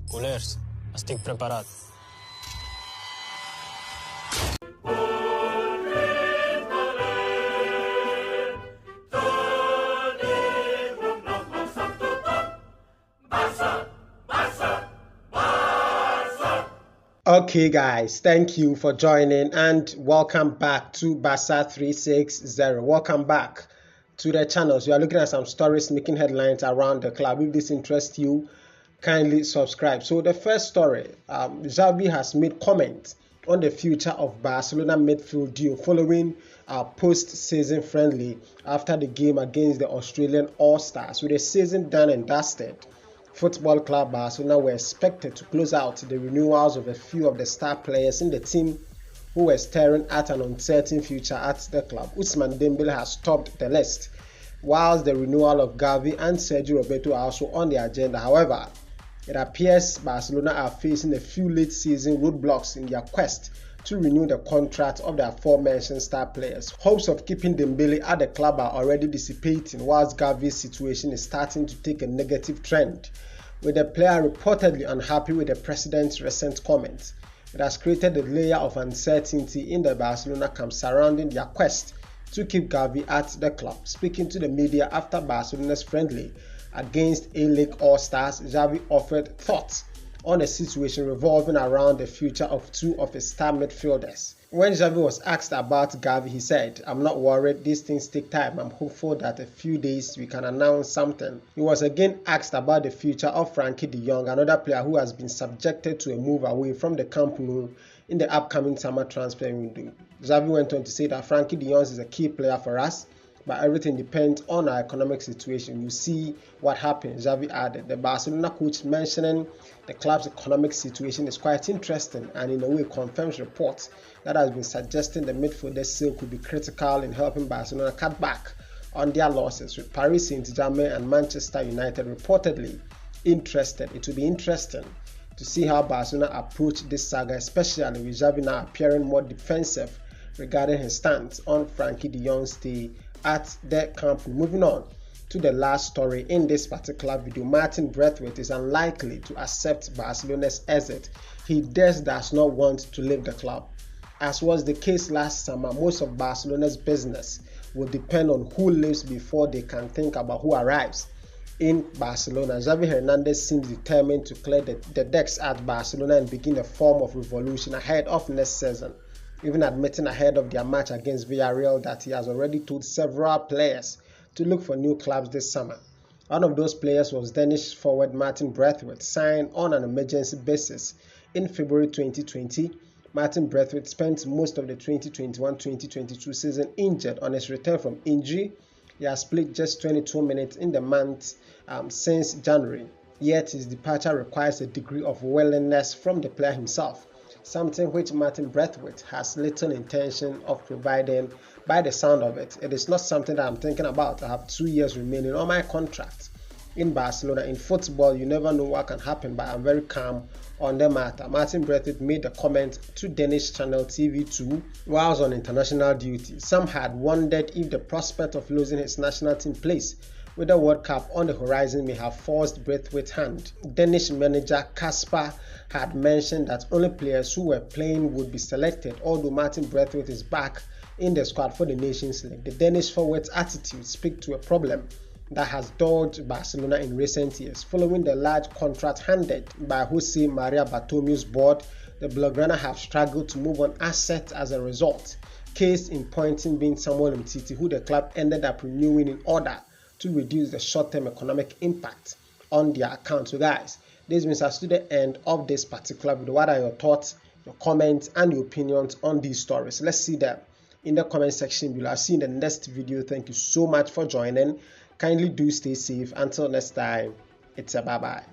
Culers, estic preparat. Okay guys, thank you for joining and welcome back to Barca 360. Welcome back to the channel. So we are looking at some stories making headlines around the club. If this interests you, kindly subscribe. So the first story, Xavi has made comments on the future of Barcelona midfield duo following our post-season friendly after the game against the Australian All-Stars. With the season done and dusted, Football Club Barcelona were expected to close out the renewals of a few of the star players in the team who were staring at an uncertain future at the club. Ousmane Dembele has topped the list, whilst the renewal of Xavi and Sergio Roberto are also on the agenda. However, it appears Barcelona are facing a few late-season roadblocks in their quest to renew the contract of the aforementioned star players. Hopes of keeping Dembele at the club are already dissipating, whilst Xavi's situation is starting to take a negative trend, with the player reportedly unhappy with the president's recent comments. It has created a layer of uncertainty in the Barcelona camp surrounding their quest to keep Xavi at the club. Speaking to the media after Barcelona's friendly against A-League All-Stars, Xavi offered thoughts on a situation revolving around the future of two of his star midfielders. When Xavi was asked about Xavi, he said, "I'm not worried, these things take time. I'm hopeful that a few days we can announce something." He was again asked about the future of Frenkie de Jong, another player who has been subjected to a move away from the Camp Nou in the upcoming summer transfer window. Xavi went on to say that Frenkie de Jong is a key player for us, but everything depends on our economic situation. You see what happens, Xavi added. The Barcelona coach mentioning the club's economic situation is quite interesting and in a way confirms reports that has been suggesting the midfielder sale could be critical in helping Barcelona cut back on their losses, with Paris Saint-Germain and Manchester United reportedly interested. It will be interesting to see how Barcelona approach this saga, especially with Xavi now appearing more defensive regarding his stance on Frenkie de Jong's stay at the camp. Moving on to the last story in this particular video, Martin Braithwaite is unlikely to accept Barcelona's exit. He does not want to leave the club. As was the case last summer, most of Barcelona's business will depend on who leaves before they can think about who arrives in Barcelona. Xavi Hernandez seems determined to clear the decks at Barcelona and begin a form of revolution ahead of next season, even admitting ahead of their match against Villarreal that he has already told several players to look for new clubs this summer. One of those players was Danish forward Martin Braithwaite, signed on an emergency basis in February 2020. Martin Braithwaite spent most of the 2021-2022 season injured. On his return from injury, he has played just 22 minutes in the month since January. Yet his departure requires a degree of willingness from the player himself, something which Martin Braithwaite has little intention of providing by the sound of it. It is not something that I'm thinking about. I have 2 years remaining on my contract in Barcelona. In football, you never know what can happen, but I'm very calm on the matter. Martin Braithwaite made the comment to Danish channel TV2 whilst on international duty. Some had wondered if the prospect of losing his national team place with the World Cup on the horizon may have forced Braithwaite's hand. Danish manager Kasper had mentioned that only players who were playing would be selected, although Martin Braithwaite is back in the squad for the Nations League. The Danish forward's attitude speaks to a problem that has dogged Barcelona in recent years. Following the large contract handed by Jose Maria Bartomeu's board, the Blaugrana have struggled to move on assets as a result. Case in point being Samuel Umtiti, who the club ended up renewing in order to reduce the short-term economic impact on their account. So guys, this brings us to the end of this particular video. What are your thoughts, your comments, and your opinions on these stories? Let's see them in the comment section below. I'll see you in the next video. Thank you so much for joining. Kindly do stay safe. Until next time, it's a bye-bye.